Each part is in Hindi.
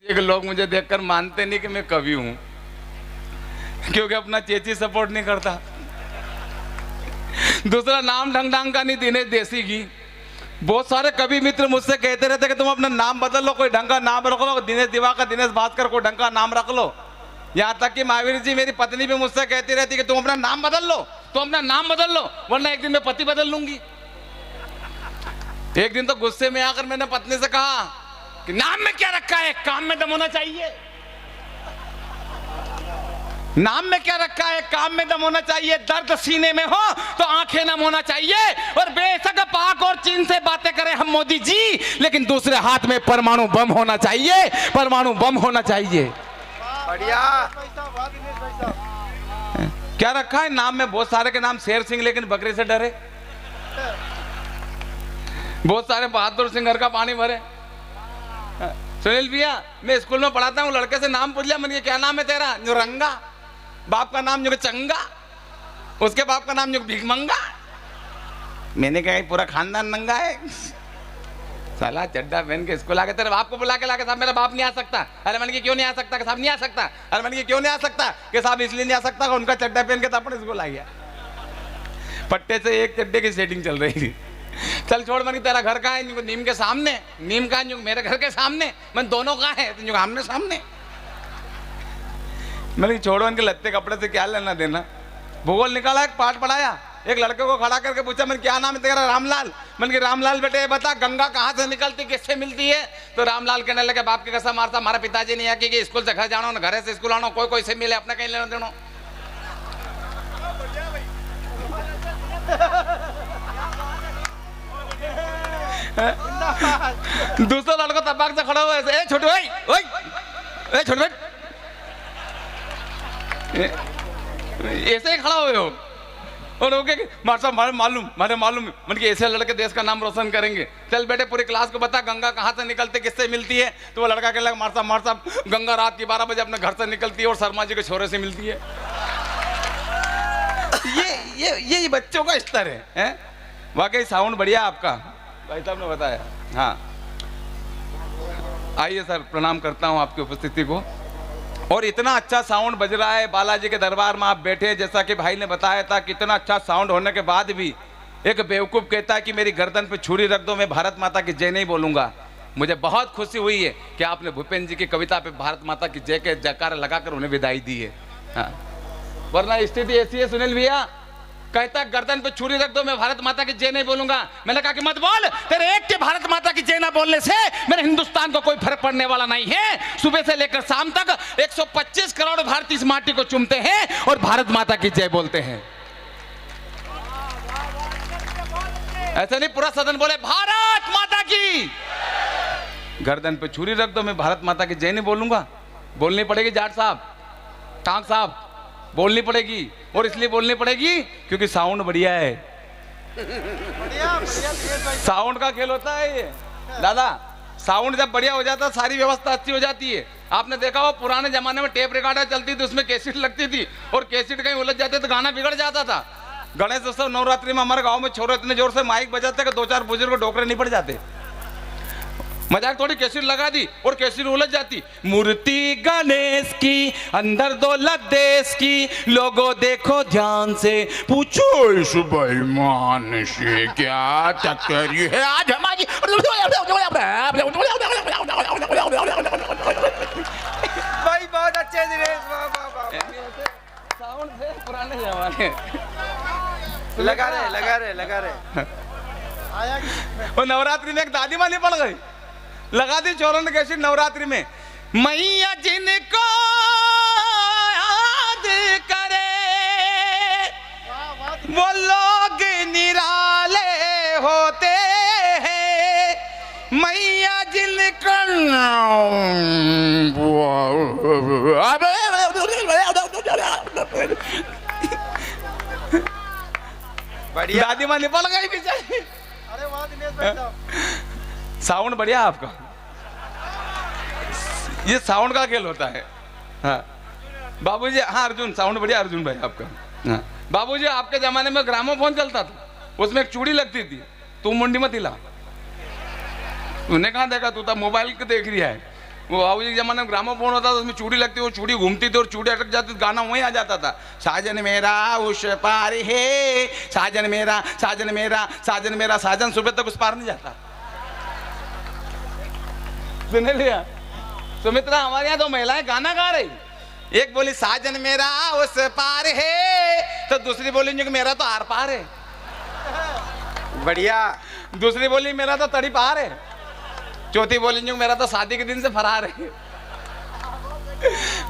एक लोग मुझे देखकर मानते नहीं कि मैं कवि हूं, क्योंकि अपना चेची सपोर्ट नहीं करता। दूसरा नाम ढंग ढंग का नहीं, दिनेश देसी की। बहुत सारे कवि मित्र मुझसे कहते रहते कि तुम अपना नाम बदल लो, कोई ढंग का नाम रख लो, दिनेश दिवाकर, दिनेश भास्कर, कोई ढंग का नाम रख लो। यहाँ तक कि महावीर जी मेरी पत्नी भी मुझसे कहती रहती कि तुम अपना नाम बदल लो, तुम अपना नाम बदल लो, वरना एक दिन मैं पति बदल लूंगी। एक दिन तो गुस्से में आकर मैंने पत्नी से कहा कि नाम में क्या रखा है, काम में दम होना चाहिए। नाम में क्या रखा है, काम में दम होना चाहिए। दर्द सीने में हो तो आंखें नम होना चाहिए। और बेशक पाक और चीन से बातें करें हम मोदी जी, लेकिन दूसरे हाथ में परमाणु बम होना चाहिए, परमाणु बम होना चाहिए। बढ़िया। क्या रखा है नाम में? बहुत सारे के नाम शेर सिंह, लेकिन बकरी से डरे। बहुत सारे बहादुर सिंह घर का पानी भरे। सुनील भैया, मैं स्कूल में पढ़ाता हूँ, लड़के से नाम पूछ लिया मैंने, क्या नाम है तेरा? नुरंगा। बाप का नाम चंगा, उसके बाप का नाम भिखमंगा। मैंने कहा पूरा खानदान नंगा है। साला चड्डा पहन के स्कूल आ गए, तेरे बाप को बुला के लाके साहब मेरा बाप नहीं आ सकता। अरे मैंने क्यों नहीं आ सकता? साहब नहीं आ सकता। अरे मैंने क्यों नहीं आ सकता? कि साहब इसलिए नहीं आ सकता, उनका चड्डा पहन के अपने स्कूल आ गया। पट्टे से एक चड्डे की सेटिंग चल रही थी। चल छोड़, मैंने तेरा घर कहाँ है? नीम के सामने। नीम का मेरे घर के सामने। मैं दोनों कहाँ है? तो आमने सामने। मैंने छोड़ो, इनके लत्ते कपड़े से क्या लेना देना। भूगोल निकाला, एक पाठ पढ़ाया, एक लड़के को खड़ा करके पूछा मैंने क्या नाम है तेरा? रामलाल। मैंने कहा रामलाल बेटे बता गंगा कहाँ से निकलती, किससे मिलती है? तो रामलाल कहने लगे बाप के कसम मारता, हमारे पिताजी नहीं आके कि स्कूल से घर जाना, घर से स्कूल आना, कोई कोई से मिले, अपना कहीं लेना देना। दूसरा लड़का तबाक से खड़ा हुआ है, छोटे भाई, ओए छोटे भाई, ऐसे ही खड़ा हुए हो। और ओके मार साहब मारे मालूम मन के ऐसे लड़के देश का नाम रोशन करेंगे। चल बेटे पूरी क्लास को बता गंगा कहाँ से निकलती, किससे मिलती है? तो वो लड़का कहने लगा मार साहब गंगा रात की 12 बजे अपने घर से निकलती है और शर्मा जी के छोरे से मिलती है। ये बच्चों का स्तर है? वाकई साउंड बढ़िया आपका, भाई साहब ने बताया। हाँ आइए सर, प्रणाम करता हूँ आपकी उपस्थिति को। और इतना अच्छा साउंड बज रहा है, बालाजी के दरबार में आप बैठे, जैसा कि भाई ने बताया था, कितना अच्छा साउंड होने के बाद भी एक बेवकूफ़ कहता है कि मेरी गर्दन पे छुरी रख दो, मैं भारत माता की जय नहीं बोलूँगा। मुझे बहुत खुशी हुई है कि आपने भूपेंद्र जी की कविता पे भारत माता की जय के जयकार लगाकर उन्हें विदाई दी है। हाँ, वरना स्थिति ऐसी है सुनील भैया, कहता गर्दन पे छुरी रख दो, मैं भारत माता की जय नहीं बोलूंगा। मैंने कहा कि मत बोल, तेरे एक के भारत माता की जय ना बोलने से मेरे हिंदुस्तान को कोई फर्क पड़ने वाला नहीं है। सुबह से लेकर शाम तक 125 करोड़ भारतीय इस माटी को चूमते हैं और भारत माता की जय बोलते हैं। ऐसा नहीं पूरा सदन बोले भारत माता की। गर्दन पे छुरी रख दो, मैं भारत माता की जय नहीं बोलूंगा। बोलनी पड़ेगी जाट साहब, टांग साहब, बोलनी पड़ेगी। और इसलिए बोलनी पड़ेगी क्योंकि साउंड बढ़िया है। साउंड का खेल होता है ये दादा। साउंड जब बढ़िया हो जाता है सारी व्यवस्था अच्छी हो जाती है। आपने देखा हो पुराने जमाने में टेप रिकॉर्डर चलती थी, उसमें कैसेट लगती थी और कैसेट कहीं उलझ जाते तो गाना बिगड़ जाता था। गणेश उत्सव नवरात्रि में हमारे गांव में छोरे इतने जोर से माइक बजाते कि 2-4 बुजुर्ग को डोकरे नहीं पड़ जाते। मजाक थोड़ी, कैसेट लगा दी और कैसेट उलझ जाती। मूर्ति गणेश की अंदर दौलत देश की, लोगों देखो ध्यान से, पूछो इस बेईमान से क्या टक्करी है आज हमारी। भाई बहुत अच्छे दिनेश, साउंड से पुराने जमाने लगा रहे। और नवरात्रि में एक दादी माँ नहीं पड़ गई, लगा दी चौरों ने कैसी नवरात्रि में। मैया जिनको याद करे वो लोग निराले होते हैं। मैया जिनको बढ़िया। दादी माँ निपल गई बेचारी। अरे वाह दिनेश भाई साहब, साउंड बढ़िया आपका। ये साउंड का खेल होता है। हाँ बाबूजी, हाँ अर्जुन, साउंड बढ़िया अर्जुन भाई आपका। हाँ बाबूजी, आपके जमाने में ग्रामोफोन चलता था, उसमें एक चूड़ी लगती थी, तू मुंडी मत हिला। तूने कहाँ देखा, तू तो मोबाइल के देख रही है। वो बाबू जी के जमाने में ग्रामोफोन होता था, उसमें चूड़ी लगती, वो चूड़ी घूमती थी और चूड़ी अटक जाती, गाना वहीं आ जाता था। साजन मेरा उस पार है, साजन मेरा, साजन मेरा, साजन मेरा, साजन सुबह तक उस पार नहीं जाता। सुन लिया? सुमित्रा, हमारे यहाँ तो महिलाएं गाना गा रही, एक बोली साजन मेरा उस पार है, तो दूसरी बोली कि मेरा तो आर पार है। बढ़िया। दूसरी बोली मेरा तो तड़ी पार है। चौथी बोली कि मेरा तो शादी के दिन से फरार है।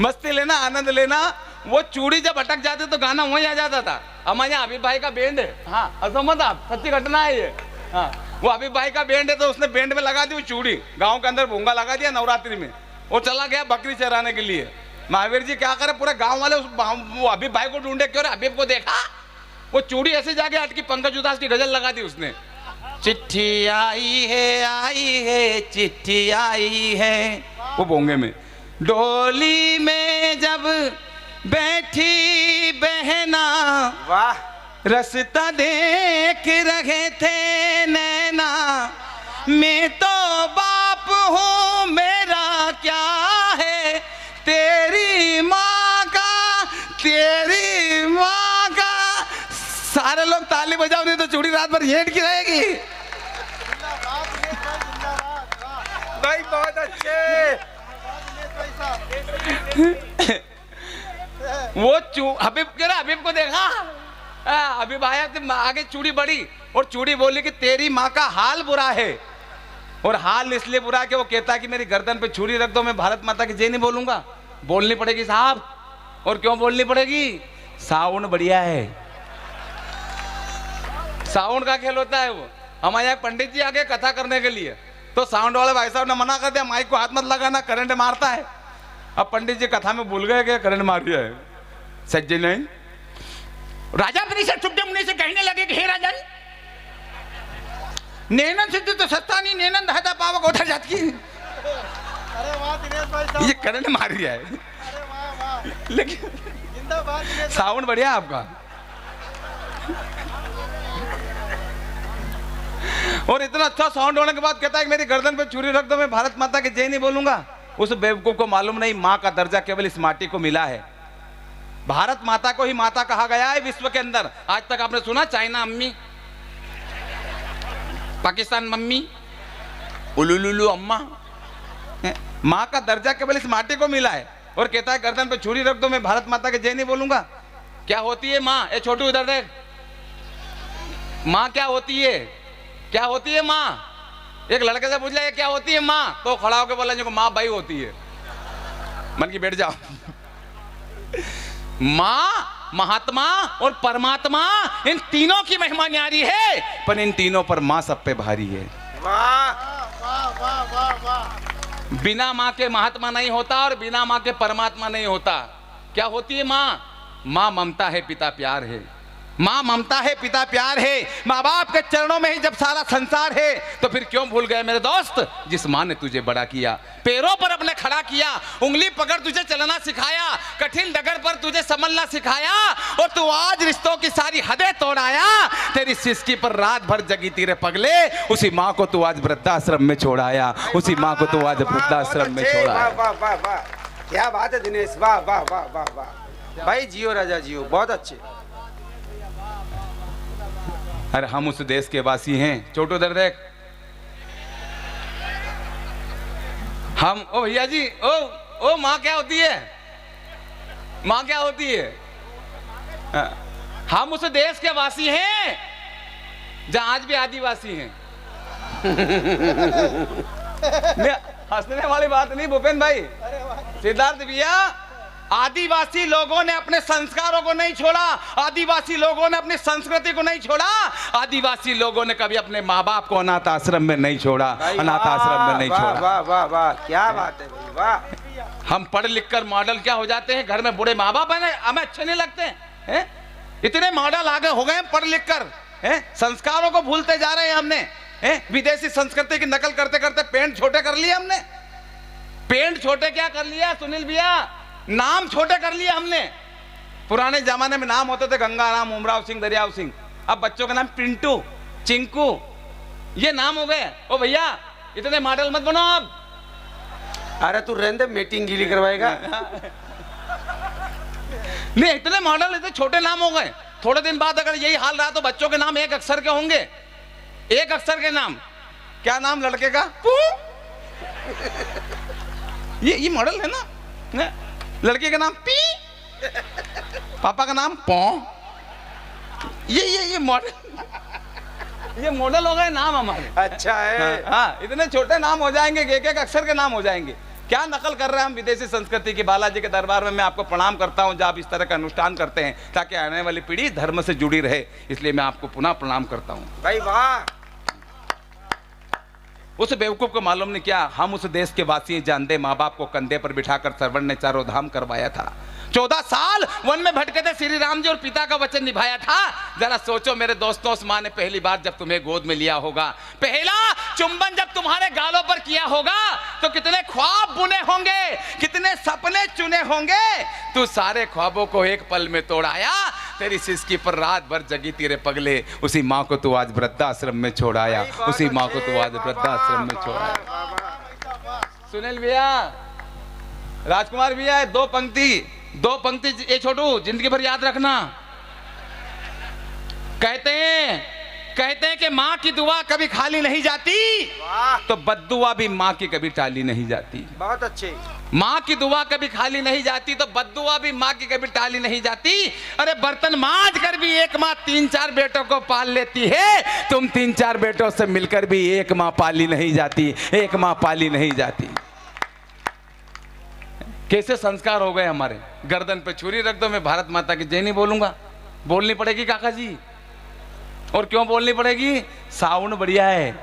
मस्ती लेना, आनंद लेना। वो चूड़ी जब अटक जाती तो गाना वहीं आ जाता था। हमारे यहाँ अभी भाई का बैंड है, हाँ असमत आप, सच्ची घटना है ये। हाँ, वो अभी भाई का बैंड है तो उसने बैंड में लगा दी वो चूड़ी, गांव के अंदर भूंगा लगा दिया नवरात्रि में, वो चला गया बकरी चराने के लिए। महावीर जी क्या करे, पूरे गांव वाले वो हबीब भाई को ढूंढे, क्यों हबीब को देखा, वो चूड़ी ऐसे जाके अटकी, पंकज उदास की गजल लगा दी उसने। चिट्ठी आई है चिट्ठी आई है, वो भोंगे में। डोली में जब बैठी बहना, वाह, रास्ता देख रहे थे नैना, मैं तो बाप हूँ मेरा क्या है, तेरी माँ का, तेरी माँ का। सारे लोग ताली बजाओ, नहीं तो चूड़ी रात भर हेट की रहेगी। भाई बहुत अच्छे। वो हबीब कह रहा, हबीब को देखा, हबीब आया तो आगे चूड़ी बड़ी और चूड़ी बोली कि तेरी माँ का हाल बुरा है। और हाल इसलिए बुरा है कि वो कहता है कि मेरी गर्दन पे छुरी रख दो, मैं भारत माता की जय नहीं बोलूंगा। बोलनी पड़ेगी साहब। और क्यों बोलनी पड़ेगी? साउंड बढ़िया है, साउंड का खेल होता है वो। हमारे यहाँ पंडित जी आगे कथा करने के लिए, तो साउंड वाले भाई साहब ने मना कर दिया, माइक को हाथ मत लगाना, करंट मारता है। अब पंडित जी कथा में भूल गए कि करंट मार दिया है। सज्जन नहीं, राजा परिषद सुखदेव मुनि से कहने लगे कि हे राजन, नैनन सिद्धि तो सस्ता नहीं, नैनन दहता पावक उधर जाती है। अरे वाह दिनेश भाई साहब, ये करंट मार दिया है। अरे वाह वाह, लेकिन जिंदाबाद दिनेश। साउंड बढ़िया आपका। और इतना अच्छा साउंड होने के बाद कहता है कि मेरी गर्दन पे छुरी रख दो, मैं भारत माता की जय नहीं बोलूंगा। उस बेवकूफ को मालूम नहीं माँ का दर्जा केवल इस माटी को मिला है। भारत माता को ही माता कहा गया है विश्व के अंदर। आज तक आपने सुना चाइना अम्मी, पाकिस्तान मम्मी, उलुलुलु अम्मा? माँ का दर्जा केवल इस माटी को मिला है। और कहता है गर्दन पे छुरी रख दो, मैं भारत माता की जय नहीं बोलूंगा। क्या होती है माँ? ए छोटू इधर देख, माँ क्या होती है? क्या होती है माँ? एक लड़के से पूछ लिया क्या होती है माँ, तो खड़ा होकर बोला जो माँ भाई होती है। मन की बैठ जाओ। माँ, महात्मा और परमात्मा, इन तीनों की महिमा न्यारी है, पर इन तीनों पर माँ सब पे भारी है। वाह वाह वाह वाह वाह। बिना माँ के महात्मा नहीं होता और बिना माँ के परमात्मा नहीं होता। क्या होती है माँ? माँ ममता है, पिता प्यार है। माँ ममता है, पिता प्यार है। माँ बाप के चरणों में ही जब सारा संसार है, तो फिर क्यों भूल गए मेरे दोस्त, जिस माँ ने तुझे बड़ा किया, पैरों पर अपने खड़ा किया, उंगली पकड़ तुझे चलना सिखाया, कठिन डगर पर तुझे संभलना सिखाया, और तू आज रिश्तों की सारी हदें तोड़ आया। तेरी सिसकी पर रात भर जगी तीरे पगले, उसी माँ को तू आज वृद्धाश्रम में छोड़ आया, उसी माँ को तू आज वृद्धाश्रम में छोड़ आया। वाह वाह वाह, क्या बात है दिनेश, वाह वाह वाह वाह वाह। भाई जियो राजा जियो, बहुत अच्छे। अरे हम उस देश के वासी हैं। छोटू दर देख, हम, ओ भैया जी, ओ माँ क्या होती है? माँ क्या होती है? हम उस देश के वासी हैं जहां आज भी आदिवासी हैं। हंसने वाली बात नहीं भूपेन भाई, सिद्धार्थ भैया, आदिवासी लोगों ने अपने संस्कारों को नहीं छोड़ा, आदिवासी लोगों ने अपनी संस्कृति को नहीं छोड़ा, आदिवासी लोगों ने कभी अपने माँ बाप को अनाथ आश्रम में नहीं छोड़ा, अनाथ आश्रम में नहीं छोड़ा। वाह वाह वाह, क्या बात है भाई, वाह। हम पढ़ लिख कर मॉडल क्या हो जाते हैं, घर में बूढ़े माँ बाप है, हमें अच्छे नहीं लगते हैं? इतने मॉडल आगे हो गए पढ़ लिख कर, संस्कारों को भूलते जा रहे हैं हमने। विदेशी संस्कृति की नकल करते करते पेंट छोटे कर लिए हमने। पेंट छोटे क्या कर लिया सुनील भैया, नाम छोटे कर लिए हमने। पुराने जमाने में नाम होते थे गंगाराम, उमराव सिंह, दरियाव सिंह। अब बच्चों का नाम पिंटू, चिंकू, ये नाम हो गए। ओ भैया इतने मॉडल मत बनो। अब अरे तू रहने दे, मीटिंग गीली करवाएगा। नहीं, इतने मॉडल, इतने छोटे नाम हो गए। थोड़े दिन बाद अगर यही हाल रहा तो बच्चों के नाम एक अक्षर के होंगे, एक अक्षर के नाम। क्या नाम लड़के का? ये मॉडल है ना। लड़के का नाम पी, पापा का नाम पौ। ये मॉडल हो गए नाम हमारे। अच्छा है। हाँ, इतने छोटे नाम हो जाएंगे, एक एक अक्षर के नाम हो जाएंगे। क्या नकल कर रहे हैं हम विदेशी संस्कृति की। बालाजी के दरबार में मैं आपको प्रणाम करता हूं, जब आप इस तरह का अनुष्ठान करते हैं ताकि आने वाली पीढ़ी धर्म से जुड़ी रहे, इसलिए मैं आपको पुनः प्रणाम करता हूं। भाई वाह। उस बेवकूफ को मालूम नहीं क्या, हम उस देश के वासी जानते, माँ बाप को कंधे पर बिठाकर श्रवण ने चारों धाम करवाया था। 14 साल वन में भटके थे, श्री राम जी और पिता का वचन निभाया था। जरा सोचो मेरे दोस्तों, उस माँ ने पहली बार जब तुम्हें गोद में लिया होगा, पहला चुंबन जब तुम्हारे गालों पर किया होगा, तो कितने ख्वाब बुने होंगे, कितने सपने चुने होंगे। तू सारे ख्वाबों को एक पल में तोड़ाया, तेरी सिसकी पर रात भर जगी तेरे पगले। उसी माँ को तू आज वृद्धाश्रम में छोड़ाया, उसी माँ को तू आज वृद्धाश्रम में छोड़ाया। सुनील भैया, राजकुमार भैया, दो पंक्ति ये छोटू जिंदगी भर याद रखना। कहते हैं कि माँ की दुआ कभी खाली नहीं जाती, तो बद्दुआ भी माँ की कभी टाली नहीं जाती। बहुत अच्छे। माँ की दुआ कभी खाली नहीं जाती, तो बद्दुआ भी माँ की कभी टाली नहीं जाती। अरे बर्तन मांज कर भी एक माँ 3-4 बेटों को पाल लेती है, तुम 3-4 बेटों से मिलकर भी एक माँ पाली नहीं जाती, एक माँ पाली नहीं जाती। कैसे संस्कार हो गए हमारे। गर्दन पे छुरी रख दो, मैं भारत माता की जय नहीं बोलूंगा। बोलनी पड़ेगी काका जी। और क्यों बोलनी पड़ेगी? साउंड बढ़िया है।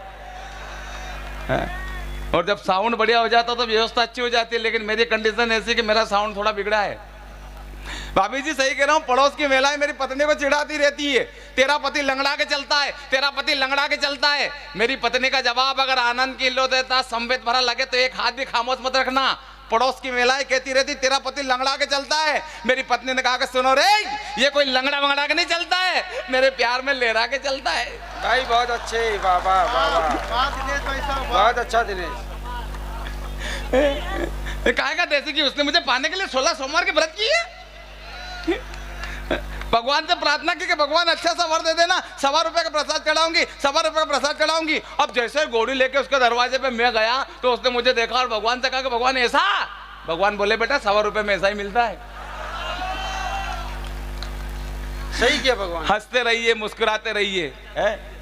और जब साउंड बढ़िया हो जाता तो व्यवस्था अच्छी हो जाती है, लेकिन मेरी कंडीशन ऐसी कि मेरा साउंड थोड़ा बिगड़ा है। भाभी जी सही कह रहा हूँ, पड़ोस की महिलाएं मेरी पत्नी को चिढ़ाती रहती है, तेरा पति लंगड़ा के चलता है, तेरा पति लंगड़ा के चलता है। मेरी पत्नी का जवाब अगर आनंद की लो देता, संवेद भरा लगे तो एक हाथ भी खामोश मत रखना। पड़ोस की महिलाएं कहती रहती तेरा पति लंगड़ा के चलता है। मेरी पत्नी ने कहा कि सुनो रे, ये कोई लंगड़ा वंगड़ा के नहीं चलता है, मेरे प्यार में लहरा के चलता है। भाई बहुत अच्छे, वाह वाह वाह वाह, दिनेश भाई साहब, बहुत अच्छा दिनेश। कहेगा जैसे कि उसने मुझे पाने के लिए 16 सोमवार के व्रत किए। भगवान से प्रार्थना की कि भगवान अच्छा सा वर दे देना, 1.25 रुपए का प्रसाद चढ़ाऊंगी, 1.25 रुपए का प्रसाद चढ़ाऊंगी। अब जैसे घोड़ी लेके उसके दरवाजे पे मैं गया तो उसने मुझे देखा और भगवान से कहा कि भगवान ऐसा। भगवान बोले बेटा 1.25 रुपए में ऐसा ही मिलता है। सही किया भगवान। हंसते रहिए, मुस्कुराते रहिए।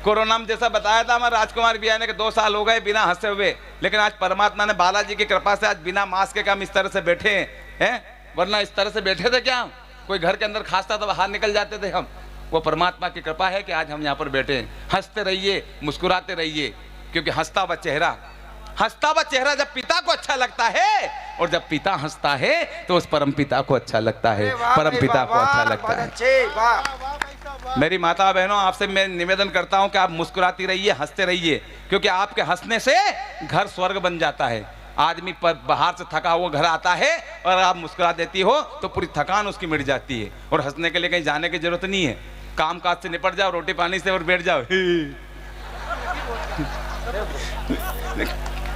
कोरोना में जैसा बताया था हमारे राजकुमार भैया ने कि 2 साल हो गए बिना हंसे हुए, लेकिन आज परमात्मा ने, बालाजी की कृपा से आज बिना मास्क के हम इस तरह से बैठे हैं। वरना इस तरह से बैठे थे क्या? कोई घर के अंदर खांसता तो बाहर निकल जाते थे हम। वो परमात्मा की कृपा है कि आज हम यहाँ पर बैठे हैं। हंसते रहिए, मुस्कुराते रहिए, क्योंकि हंसता हुआ चेहरा जब पिता को अच्छा लगता है, और जब पिता हंसता है तो उस परम पिता को अच्छा लगता है, परम पिता को अच्छा लगता है। मेरी माता बहनों, आपसे मैं निवेदन करता हूँ कि आप मुस्कुराती रहिए, हंसते रहिए, क्योंकि आपके हंसने से घर स्वर्ग बन जाता है। आदमी पर बाहर से थका हुआ घर आता है और आप मुस्कुरा देती हो तो पूरी थकान उसकी मिट जाती है। और हंसने के लिए कहीं जाने की जरूरत नहीं है, काम काज से निपट जाओ, रोटी पानी से और बैठ जाओ।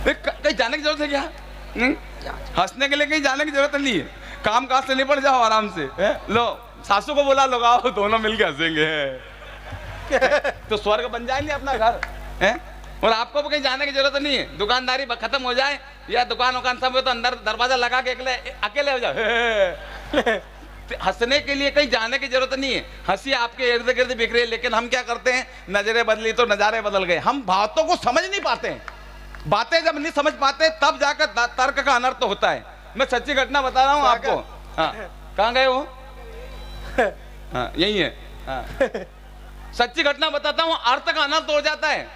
कहीं जाने की जरूरत है क्या? हंसने के लिए कहीं जाने की जरूरत नहीं है, काम काज से निपट जाओ आराम से। लो सासू को बोला, लोग आओ दोनों मिलके हंसेंगे। तो स्वर्ग बन जाएंगे अपना घर है। और आपको भी कहीं जाने की जरूरत नहीं है। दुकानदारी खत्म हो जाए या दुकान वकान सब हो तो अंदर दरवाजा लगा के अकेले हो जाओ। हंसने के लिए कहीं जाने की जरूरत नहीं है। हंसी आपके इर्द गिर्द बिक रही है, लेकिन हम क्या करते हैं, नजरें बदली तो नजारे बदल गए। हम बातों को समझ नहीं पाते हैं। बातें जब नहीं समझ पाते तब जाकर तर्क का अनर्थ होता है। मैं सच्ची घटना बता रहा हूँ आपको। हाँ, कहाँ गए वो? हाँ, यही है। हाँ, सच्ची घटना बताता हूँ, अर्थ का अनर्थ हो जाता है।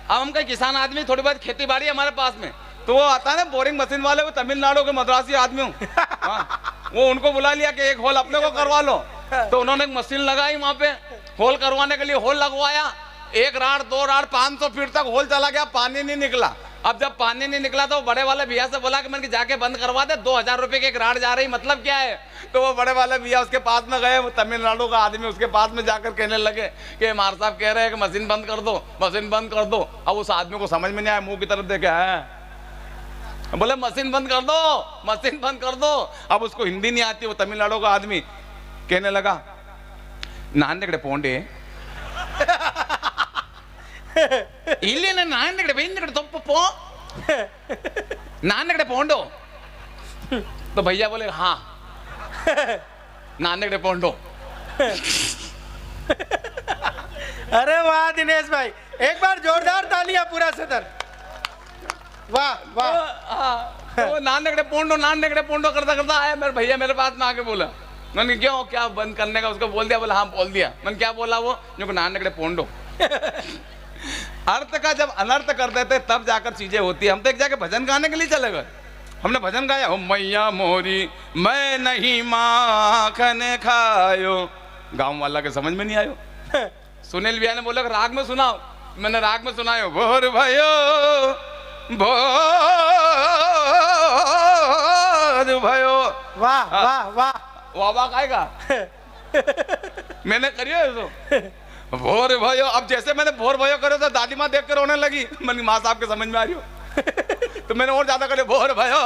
अब हम कई किसान आदमी, थोड़ी बहुत खेती बाड़ी हमारे पास में, तो वो आता है ना बोरिंग मशीन वाले, वो तमिलनाडु के मद्रासी आदमी हूँ। वो उनको बुला लिया कि एक होल अपने को करवा लो। तो उन्होंने एक मशीन लगाई वहां पे, होल करवाने के लिए होल लगवाया। 1 राड 2 राड 500 फीट तक होल चला गया, पानी नहीं निकला। अब जब पानी नहीं निकला तो बड़े वाले भैया से बोला कि मैंने जाके बंद करवा दे, 2000 रुपए की 1 राड जा रही, मतलब क्या है? तो वो बड़े वाले भैया उसके पास में गए, वो तमिलनाडु का आदमी उसके पास में जाकर कहने लगे कि मार साहब कह रहे हैं कि मशीन बंद कर दो, मशीन बंद कर दो। अब उस आदमी को समझ में नहीं आया, मुंह की तरफ देखे है बोले मशीन बंद कर दो, मशीन बंद कर दो। अब उसको हिंदी नहीं आती, वो तमिलनाडु का आदमी कहने लगा नान पोंडे ಇಲ್ಲಿ ನಾನ್ तप्पो नान पोंडो। तो भैया बोले हाँ नान पोंडो। अरे वाह दिनेश भाई, एक बार जोरदार तालियां पूरा सदन। वाह वाह। तो नान पोंडो करता करता आया मेरे भैया मेरे पास में आके बोला, मैंने क्यों क्या बंद करने का उसको बोल दिया? बोला हाँ बोल दिया। मैंने क्या बोला? वो जो नान पोंडो। अर्थ का जब अनर्थ कर देते तब जाकर चीजें होती है। हम तो एक जाके भजन गाने के लिए चले गए, हमने भजन गाया, हो मैया मोरी मैं नहीं माखन खायो। गांव वाला के समझ में नहीं आयो। सुनील भैया ने बोला राग में सुनाओ, मैंने राग में सुनायो, भोर भयो भोर भयो। वाह वाह वाह। वाह आएगा। मैंने करियो तो भोर भयो। अब जैसे मैंने भोर भयो करे तो दादी माँ देख कर रोने लगी। मैंने माँ साहब के समझ में आ रही हो तो मैंने और ज्यादा करे भोर भयो,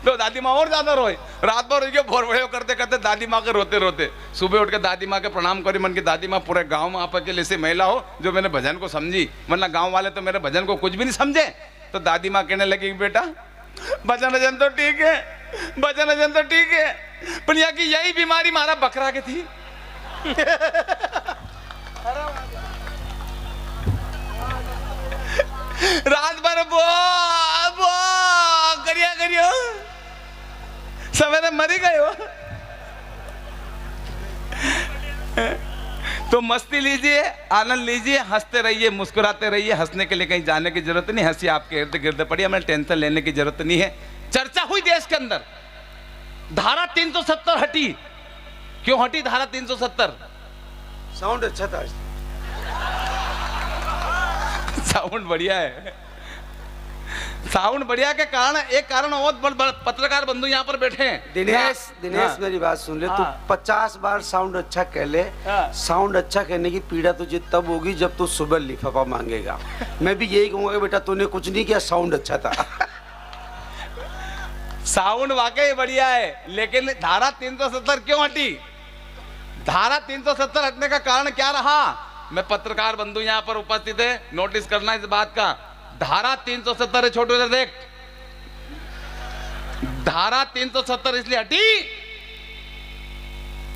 तो दादी माँ और ज्यादा रोए। रात भर रोई भोर भयो करते करते दादी माँ के रोते रोते सुबह उठ के दादी माँ के प्रणाम करी। मन की दादी माँ पूरे गांव में आप अकेले ऐसी महिला हो जो मैंने भजन को समझी, वरना गांव वाले तो मेरे भजन को कुछ भी नहीं समझे। तो दादी माँ कहने लगी बेटा भजन भजन तो ठीक है, भजन भजन तो ठीक है, पर यहाँ की यही बीमारी मारा बकरा के थी। रात भर बो करिया करियो सवेरे मरी गए हो। तो मस्ती लीजिए, आनंद लीजिए, हंसते रहिए, मुस्कुराते रहिए। हंसने के लिए कहीं जाने की जरूरत नहीं, हंसी आपके इर्द गिर्द पड़ी, हमें टेंशन लेने की जरूरत नहीं है। चर्चा हुई देश के अंदर, धारा 370 हटी। क्यों हटी धारा 370? साउंड अच्छा था, साउंड बढ़िया है। साउंड बढ़िया के कारण एक कारण और पत्रकार बंधु यहाँ पर बैठे हैं। दिनेश मेरी बात सुन ले, तू 50 बार साउंड अच्छा कह ले। साउंड अच्छा कहने की पीड़ा तुझे तब होगी जब तू सुबह लिफाफा मांगेगा। मैं भी यही कहूंगा बेटा तूने कुछ नहीं किया, साउंड अच्छा था। साउंड वाकई बढ़िया है, लेकिन धारा 370 क्यों हटी? धारा 370 हटने का कारण क्या रहा? मैं पत्रकार बंधु यहाँ पर उपस्थित है, नोटिस करना इस बात का। धारा 370 है, छोटू इधर देख। धारा 370 इसलिए हटी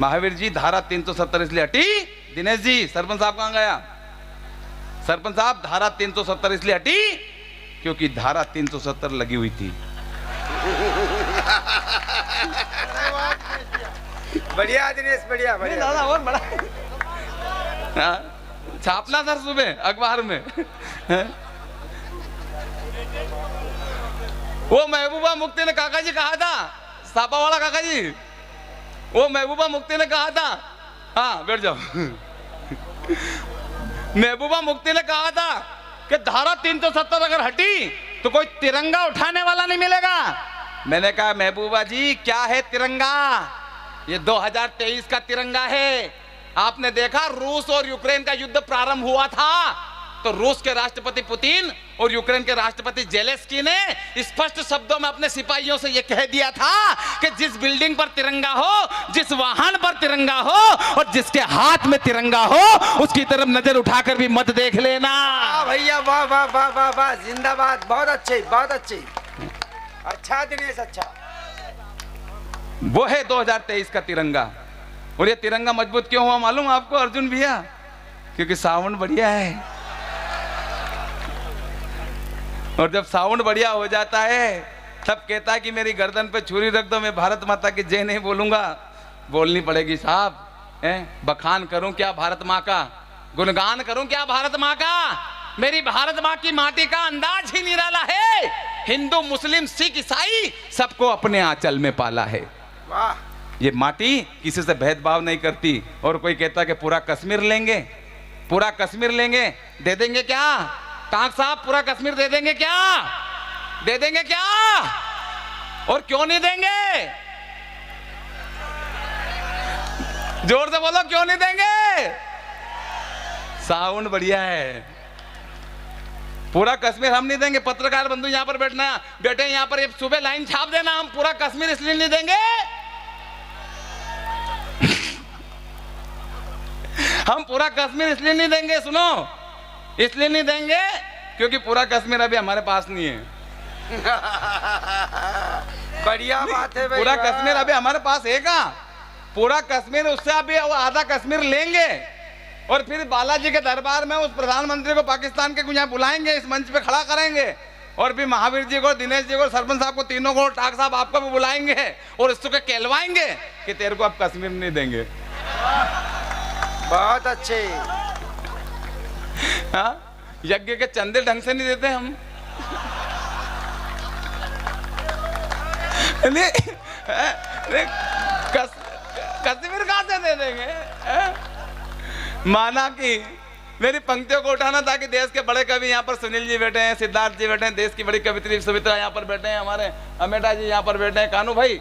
महावीर जी, धारा 370 इसलिए हटी। दिनेश जी, सरपंच साहब कहां गया? सरपंच साहब, धारा 370 इसलिए हटी क्योंकि धारा 370 लगी हुई थी। बढ़िया दिनेश, बढ़िया बढ़िया दादा और बड़ा छापना सर सुबह अखबार में। वो महबूबा मुफ्ती ने काका जी कहा था, सापा वाला काका जी, वो महबूबा मुफ्ती ने कहा था, हाँ बैठ जाओ। महबूबा मुफ्ती ने कहा था कि धारा 370 अगर हटी तो कोई तिरंगा उठाने वाला नहीं मिलेगा। मैंने कहा महबूबा जी क्या है तिरंगा? ये 2023 का तिरंगा है। आपने देखा रूस और यूक्रेन का युद्ध प्रारंभ हुआ था तो रूस के राष्ट्रपति पुतिन और यूक्रेन के राष्ट्रपति जेलेस्की ने स्पष्ट शब्दों में अपने सिपाहियों से यह कह दिया था कि जिस बिल्डिंग पर तिरंगा हो, जिस वाहन पर तिरंगा हो और जिसके हाथ में तिरंगा हो उसकी तरफ नजर उठाकर भी मत देख लेना। भैया वाह वाह वाह वाह वाह, जिंदाबाद, बहुत अच्छे बहुत अच्छे। अच्छा दिनेश, अच्छा। वो है 2023 का तिरंगा। और ये तिरंगा मजबूत क्यों हुआ मालूम आपको अर्जुन भैया? क्योंकि साउंड बढ़िया है। और जब साउंड बढ़िया हो जाता है तब कहता है कि मेरी गर्दन पे छुरी रख दो, मैं भारत माता की जय नहीं बोलूंगा। बोलनी पड़ेगी साहब। बखान करूं क्या भारत माँ का, गुणगान करूं क्या भारत माँ का? मेरी भारत माँ की माटी का अंदाज ही निराला है। हिंदू मुस्लिम सिख ईसाई सबको अपने आंचल में पाला है। वाह। ये माटी किसी से भेदभाव नहीं करती। और कोई कहता कि पूरा कश्मीर लेंगे, पूरा कश्मीर लेंगे, दे देंगे क्या? काक साहब पूरा कश्मीर दे देंगे क्या? दे देंगे क्या? और क्यों नहीं देंगे? जोर से बोलो, क्यों नहीं देंगे? साउंड बढ़िया है। पूरा कश्मीर हम नहीं देंगे। पत्रकार बंधु यहाँ पर बैठे यहाँ पर, सुबह लाइन छाप देना, हम पूरा कश्मीर इसलिए नहीं देंगे, हम पूरा कश्मीर इसलिए नहीं देंगे, सुनो, इसलिए नहीं देंगे क्योंकि पूरा कश्मीर अभी हमारे पास नहीं है। बढ़िया बात है भाई। पूरा कश्मीर अभी हमारे पास है कहाँ? पूरा कश्मीर, उससे अभी आधा कश्मीर लेंगे और फिर बालाजी के दरबार में उस प्रधानमंत्री को पाकिस्तान के यहाँ बुलाएंगे, इस मंच पे खड़ा करेंगे और भी महावीर जी को, दिनेश जी को, सरपंच साहब को, तीनों को, टाक साहब आपको भी बुलाएंगे और इसको कहलवाएंगे कि तेरे को अब कश्मीर नहीं देंगे। बहुत अच्छे। हाँ, यज्ञ के चंदे ढंग से नहीं देते हम। कश्मीर कहां से दे देंगे? माना कि मेरी पंक्तियों को उठाना था कि देश के बड़े कवि यहाँ पर सुनील जी बैठे हैं, सिद्धार्थ जी बैठे हैं, देश की बड़ी कवित्री सुमित्रा यहाँ पर बैठे हैं, हमारे अमेटा जी यहाँ पर बैठे हैं, कानू भाई।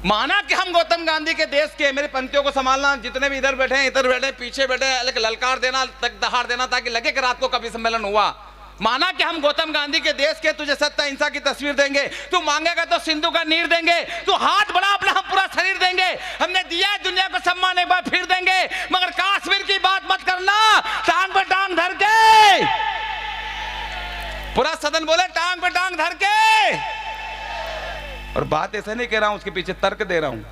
माना कि हम गौतम गांधी के देश के, मेरी पंक्तियों को संभालना, जितने भी इधर बैठे हैं, इधर बैठे हैं, पीछे बैठे हैं, ललकार देना, तक दहाड़ देना ताकि लगे कि रात को कवि सम्मेलन हुआ। माना कि हम गौतम गांधी के देश के, तुझे सत्य अहिंसा की तस्वीर देंगे, तू मांगेगा तो सिंधु का नीर देंगे, तू हाथ बढ़ा अपना हम पूरा शरीर देंगे, हमने दिया है दुनिया को सम्मान एक बार फिर देंगे, मगर कश्मीर की बात मत करना, टांग पे टांग धर के। पूरा सदन बोले टांग पे टांग धर के। और बात ऐसे नहीं कह रहा हूं, उसके पीछे तर्क दे रहा हूं।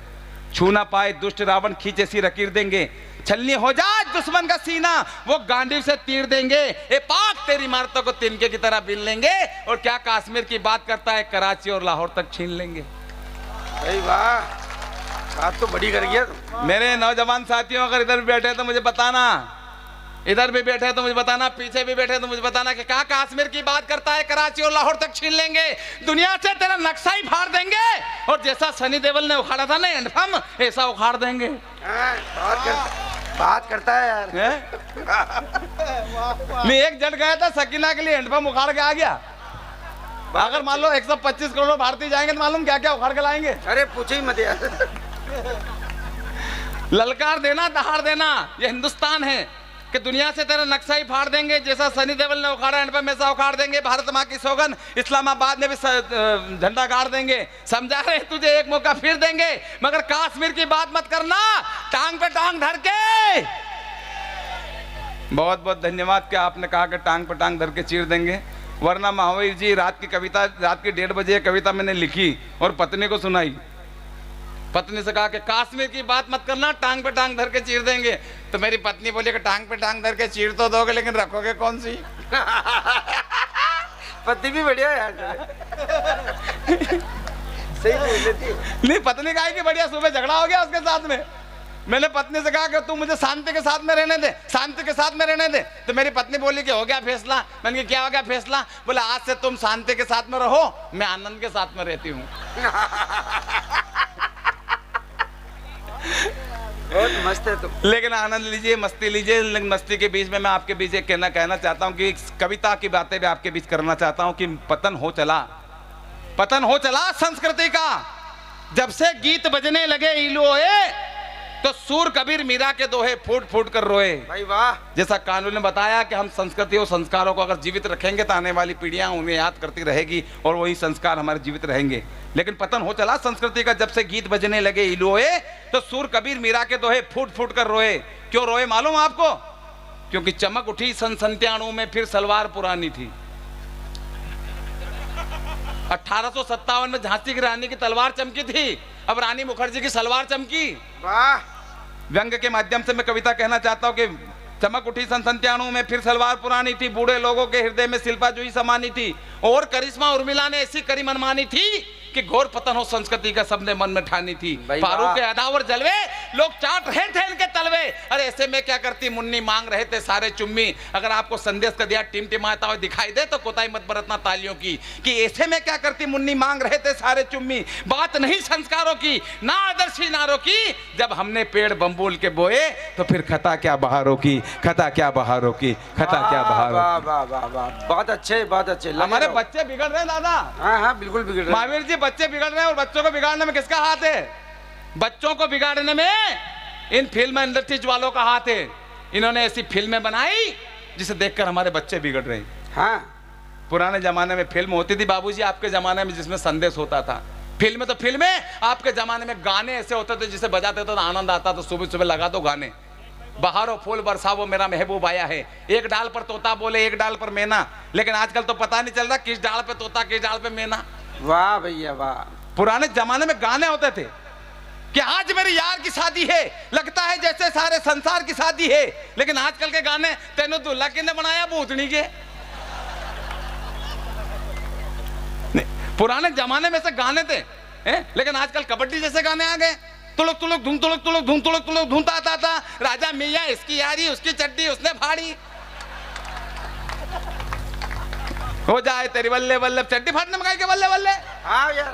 छू ना पाए दुष्ट रावण खींचे सी लकीर देंगे, छलनी हो जाए दुश्मन का सीना वो गांडी से तीर देंगे, ए पाक तेरी इमारतों को तिनके की तरह बिन लेंगे, और क्या कश्मीर की बात करता है, कराची और लाहौर तक छीन लेंगे। भाई वाह, बात तो बड़ी कर गया। मेरे नौजवान साथियों, अगर इधर भी बैठे तो मुझे बताना, इधर भी बैठे तो मुझे बताना, पीछे भी बैठे तो मुझे बताना कि क्या कश्मीर की बात करता है, कराची और लाहौर तक छीन लेंगे, दुनिया से तेरा नक्शा ही फाड़ देंगे, और जैसा सनी देओल ने उखाड़ा था ना हैंडपंप, ऐसा उखाड़ देंगे। बात करता है यार। मैं एक जट गया था सकीना के लिए, हैंडपंप उखाड़ के आ गया। अगर मान लो 125 करोड़ भारतीय जाएंगे तो मालूम क्या क्या उखाड़ के लाएंगे। अरे पूछे ही मत यार। ललकार देना, दहाड़ देना, ये हिंदुस्तान है कि दुनिया से तेरा नक्शा ही फाड़ देंगे, जैसा सनी देओल ने उखाड़ा हैंडपंप ऐसा उखाड़ देंगे, भारत माँ की सौगंध, इस्लामाबाद में भी झंडा गाड़ देंगे, समझा रहे तुझे, एक मौका फिर देंगे, मगर कश्मीर की बात मत करना, टांग पे टांग धर के। बहुत बहुत धन्यवाद कि आपने कहा कि टांग पे टांग धर के चीर देंगे, वरना महावीर जी रात की कविता, रात की 1:30 बजे कविता मैंने लिखी और पत्नी को सुनाई। पत्नी से कहा कि कश्मीर की बात मत करना, टांग पे टांग धर के चीर देंगे, तो मेरी पत्नी बोली कि टांग पे टांग धर के चीर तो दोगे लेकिन रखोगे कौन सी? पत्नी भी बढ़िया यार। सही बोल लेती। नहीं, पत्नी कहा कि बढ़िया, सुबह झगड़ा हो गया उसके साथ में, मैंने पत्नी से कहा कि तू मुझे शांति के साथ में रहने दे, शांति के साथ में रहने दे, तो मेरी पत्नी बोली कि हो गया फैसला। मैंने कहा क्या हो गया फैसला? बोला आज से तुम शांति के साथ में रहो, मैं आनंद के साथ में रहती हूँ। बहुत मस्त है तुम। लेकिन आनंद लीजिए, मस्ती लीजिए, लेकिन मस्ती के बीच में मैं आपके बीच एक कहना चाहता हूँ कि कविता की बातें भी आपके बीच करना चाहता हूँ कि पतन हो चला संस्कृति का। जब से गीत बजने लगे इलोए, तो सूर कबीर मीरा के दोहे फूट फूट कर रोए। भाई वाह। जैसा कानून ने बताया कि हम संस्कृति और संस्कारों को अगर जीवित रखेंगे तो आने वाली पीढ़ियां उन्हें याद करती रहेगी और वही संस्कार हमारे जीवित रहेंगे। लेकिन पतन हो चला संस्कृति का, जब से गीत बजने लगे इलोए, तो सूर कबीर मीरा के दोहे फूट फूट कर रोए। क्यों रोए मालूम आपको? क्योंकि चमक उठी सन 97 में, फिर सलवार पुरानी थी। 1857 में झांसी की रानी की तलवार चमकी थी, अब रानी मुखर्जी की सलवार चमकी। वाह। व्यंग के माध्यम से मैं कविता कहना चाहता हूँ कि चमक उठी सन 97 में, फिर सलवार पुरानी थी, बूढ़े लोगों के हृदय में शिल्पा जूही समानी थी, और करिश्मा उर्मिला ने ऐसी करी मनमानी थी कि घोर पतन हो संस्कृति का सबने मन में ठानी थी। फारूक के अदावर जलवे लोग चाट रहे थे इनके तलवे, अरे ऐसे में क्या करती मुन्नी, मांग रहे थे सारे चुम्मी। अगर आपको संदेश का दिया टिमटिमाता हुआ दिखाई दे तो कोताही मत बरतना तालियों की, कि ऐसे में क्या करती मुन्नी, मांग रहे थे सारे चुम्मी। बात नहीं संस्कारों की, ना आदर्शी नारों की, जब हमने पेड़ बम्बूल के बोए तो फिर खता क्या बहारों की, खता क्या बहारों की, खता क्या बहारों की। बहुत अच्छे, बहुत अच्छे। हमारे बच्चे बिगड़ रहे हैं दादा। हाँ, बिल्कुल बिगड़ रहे। महावीर जी, बच्चे बिगड़ रहे हैं, और बच्चों को बिगाड़ने में किसका हाथ है? बच्चों को बिगाड़ने में इन फिल्म इंडस्ट्रीज वालों का हाथ है। इन्होंने ऐसी फिल्में बनाई जिसे देखकर हमारे बच्चे बिगड़ रहे हैं। हाँ, पुराने जमाने में फिल्म होती थी बाबूजी आपके जमाने में जिसमें संदेश होता था। फिल्म तो फिल्में, आपके जमाने में गाने ऐसे होते थे जिसे बजाते तो आनंद आता। तो सुबह सुबह लगा दो गाने, बहारो फूल बरसावो मेरा महबूब आया है, एक डाल पर तोता बोले एक डाल पर मैना। लेकिन आजकल तो पता नहीं चल रहा किस डाल पे तोता किस डाल पे मैना। वाह भैया वाह। पुराने जमाने में गाने होते थे कि आज मेरी यार की शादी है, लगता है जैसे सारे संसार की शादी है। लेकिन आजकल के गाने तेनू दुल्हा किने बनाया भूतनी के। पुराने जमाने में से गाने थे लेकिन आजकल कबड्डी जैसे गाने आ गए। तुलक तुलक धूम तुलक तुलक धूम तुलक तुलक धूमता आता था, राजा मियाँ इसकी यारी उसकी चड्डी उसने फाड़ी, हो जाए तेरी बल्ले बल्ले चड्डी फाड़ने में के बल्ले बल्ले। हाँ यार।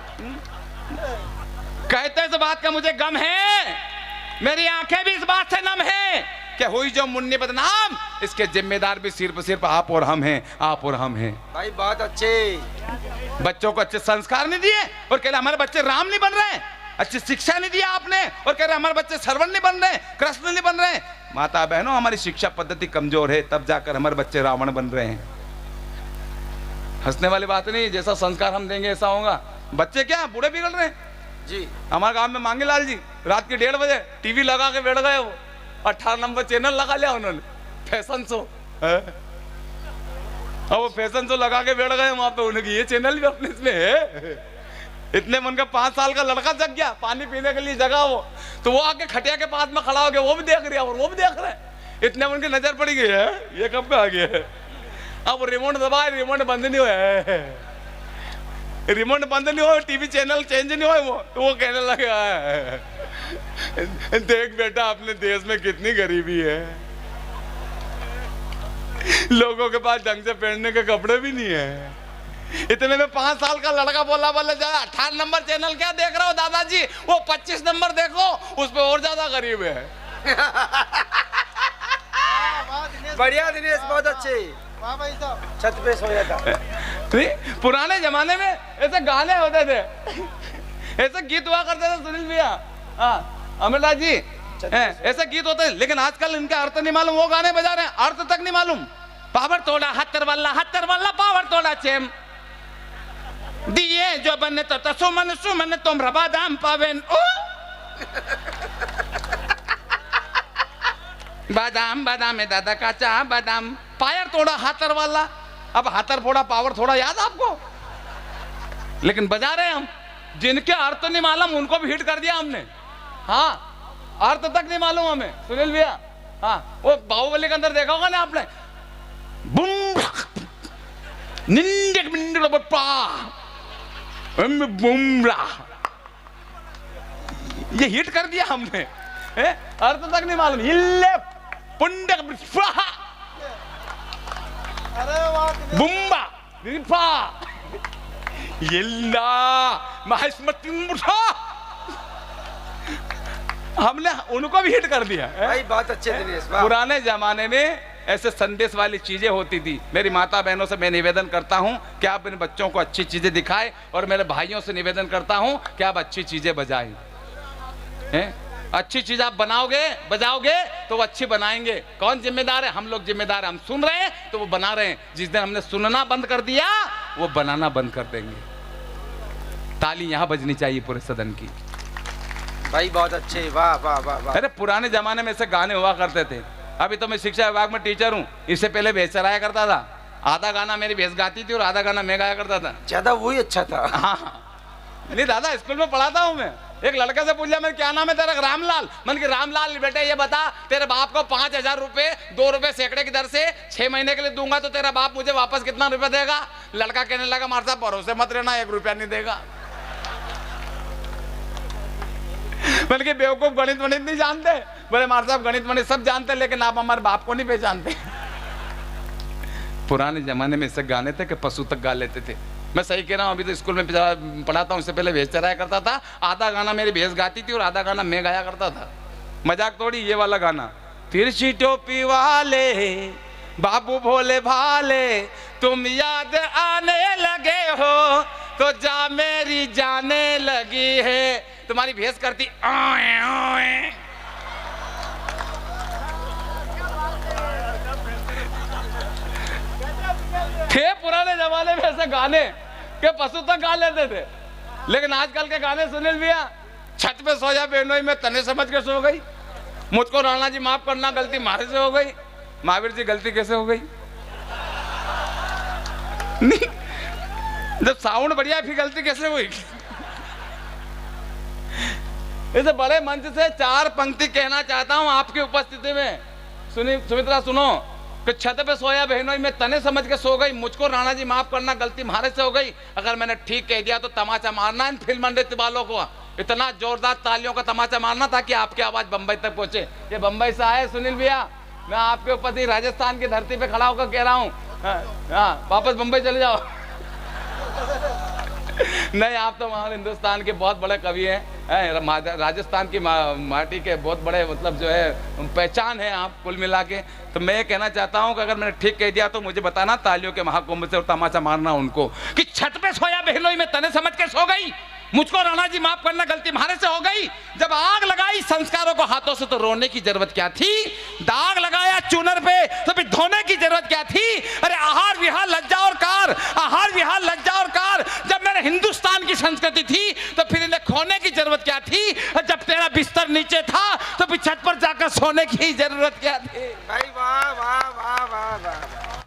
कहते इस बात का मुझे गम है, मेरी आंखें भी इस बात से नम है कि हुई जो मुन्नी बदनाम, इसके जिम्मेदार भी सिर्फ आप और हम हैं, आप और हम हैं। भाई बहुत अच्छे। बच्चों को अच्छे संस्कार नहीं दिए और कह रहे हमारे बच्चे राम नहीं बन रहे, अच्छी शिक्षा नहीं दिया आपने और कह रहे हमारे बच्चे सरवन नहीं बन रहे, कृष्ण नहीं बन रहे। माता बहनों, हमारी शिक्षा पद्धति कमजोर है, तब जाकर हमारे बच्चे रावण बन रहे हैं। हंसने वाली बात नहीं, जैसा संस्कार हम देंगे ऐसा होगा। बच्चे क्या बूढ़े बिगड़ रहे हैं जी। हमारे गांव में मांगीलाल जी रात के 1:30 बजे टीवी लगा के बैठ गए। वो 18 नंबर चैनल लगा लिया उन्होंने, फैशन शो। अब वो फैशन शो लगा के बैठ गए वहां पे, उन्हें ये चैनल भी अपने इसमें है। इतने में उनका 5 साल का लड़का जग गया, पानी पीने के लिए जगह वो, तो वो आके खटिया के पास में खड़ा हो गया, वो भी देख रहा और वो भी देख रहे हैं। इतने में उनकी नजर पड़ी गई है, ये कब का आ गया है। अब रिमोट दबाए, रिमोट बंद नहीं हुआ है, रिमोट बंद नहीं हो, टीवी चैनल चेंज नहीं हो, वो तो वो कहने लगा देख बेटा अपने देश में कितनी गरीबी है, लोगों के पास ढंग से पहनने के कपड़े भी नहीं है। इतने में 5 साल का लड़का बोला बोले जाए 18 नंबर चैनल क्या देख रहे हो दादाजी, वो 25 नंबर देखो, उस पे और ज्यादा गरीब है। बढ़िया दिनेश, बहुत अच्छे। छत पे सोया था। पुराने जमाने में ऐसे गाने होते थे, ऐसे गीत हुआ करते थे सुनील भैया, अमरनाथ जी, ऐसे गीत होते हैं। लेकिन आजकल इनका अर्थ नहीं मालूम, वो गाने बजा रहे हैं अर्थ तक नहीं मालूम। पावर तोड़ा हत्तर वाला पावर तोड़ा चेम दिए जो बने तो सुमन तुम रबा दाम पावेन ओ बादाम बादाम है दादा काचा बादाम। पायर तोड़ा हाथर वाला, अब हाथर फोड़ा पावर थोड़ा याद आपको, लेकिन बजा रहे हम। जिनके अर्थ नहीं मालूम उनको भी हिट कर दिया हमने। हाँ, अर्थ तक नहीं मालूम हमें सुनील भैया। हाँ, वो बाहुबली के अंदर देखा होगा ना आपने, बुम निंदक मिंदक बप्पा बुमरा, ये हिट कर दिया हमने। अर्थ तक नहीं मालूम। हिल्ले पुंडक बुम्बा रिफा यल्ला हमने उनको भी हिट कर दिया। भाई बहुत अच्छे दिनेश। पुराने जमाने में ऐसे संदेश वाली चीजें होती थी। मेरी माता बहनों से मैं निवेदन करता हूं कि आप इन बच्चों को अच्छी चीजें दिखाएं, और मेरे भाइयों से निवेदन करता हूं कि आप अच्छी चीजें बजाएं। अच्छी चीज आप बनाओगे बजाओगे तो वो अच्छी बनाएंगे। कौन जिम्मेदार है? हम लोग जिम्मेदार हैं। हम सुन रहे हैं तो वो बना रहे हैं। जिस दिन हमने सुनना बंद कर दिया वो बनाना बंद कर देंगे। ताली यहाँ बजनी चाहिए पूरे सदन की। भाई बहुत अच्छे, वाह वाह वाह वाह। अरे पुराने जमाने में ऐसे गाने हुआ करते थे। अभी तो मैं शिक्षा विभाग में टीचर हूँ, इससे पहले भेस चलाया करता था। आधा गाना मेरी भेस गाती थी और आधा गाना मैं गाया करता था। ज्यादा वही अच्छा था। हाँ नहीं दादा, स्कूल में पढ़ाता हूँ मैं। एक लड़के से पूछा मैं क्या नाम है तेरा? रामलाल। मन की रामलाल बेटे ये बता, तेरे बाप को 5000 रुपए 2 रुपए सैकड़े की दर से 6 महीने के लिए दूंगा तो तेरा बाप मुझे वापस कितना रुपया देगा? लड़का कहने लगा मार साहब भरोसे मत रहना, 1 रुपया नहीं देगा। बल्कि बेवकूफ गणित वणित नहीं जानते। बोले मार साहब गणित वणित सब जानते लेकिन आप हमारे बाप को नहीं पहचानते। पुराने जमाने में ऐसे गाने थे कि पशु तक गा लेते थे। मैं सही कह रहा हूँ। अभी तो स्कूल में पढ़ाता हूँ, इससे पहले भेस चलाया करता था। आधा गाना मेरी भेस गाती थी और आधा गाना मैं गाया करता था। मजाक थोड़ी। ये वाला गाना, तिरछी टोपी वाले बाबू भोले भाले तुम याद आने लगे हो तो जा मेरी जाने लगी है। तुम्हारी भेस करती ओए ओए। थे पुराने जमाने में ऐसे गाने के पशु तक गा लेते थे, लेकिन आजकल के गाने सुनील भैया, छत पे सो जा बेनोई में तने समझ के सो गई, मुझको राणा जी माफ करना गलती मारे से हो गई। महावीर जी गलती कैसे हो गई? नहीं, जब साउंड बढ़िया फिर गलती कैसे हुई? इसे बड़े मंच से 4 पंक्ति कहना चाहता हूं आपकी उपस्थिति में। सुमित्रा सुनो कि छत पे सोया बहनों में तने समझ के सो गई, मुझको राणा जी माफ करना गलती मारे से हो गई। अगर मैंने ठीक कह दिया तो तमाचा मारना इन फिल्म नृत्य वालों को, इतना जोरदार तालियों का तमाचा मारना ताकि आपकी आवाज बंबई तक पहुंचे। ये बंबई से आए सुनील भैया, मैं आपके ऊपर ही राजस्थान की धरती पे खड़ा होकर कह रहा हूँ, हाँ वापस बंबई चले जाओ। नहीं, आप तो वहाँ हिंदुस्तान के बहुत बड़े कवि हैं, राजस्थान की माटी के बहुत बड़े मतलब जो है पहचान है आप कुल मिला के। तो मैं ये कहना चाहता हूँ कि अगर मैंने ठीक कह दिया तो मुझे बताना तालियों के महाकुंभ से और तमाचा मारना उनको कि छत पे सोया बहनोई में तने समझ के सो गई, मुझको राणा जी माफ करना गलती मारे से हो गई। जब आग लगाई संस्कारों को हाथों से तो रोने की जरूरत क्या थी, दाग लगाया चूनर पे तो फिर धोने की जरूरत क्या थी। अरे आहार विहार लज्जा और कार, आहार विहार लज्जा और कार, जब मेरे हिंदुस्तान की संस्कृति थी तो फिर इन्हें खोने की जरूरत क्या थी। जब तेरा बिस्तर नीचे था तो फिर छत पर जाकर सोने की जरूरत क्या थी। भाई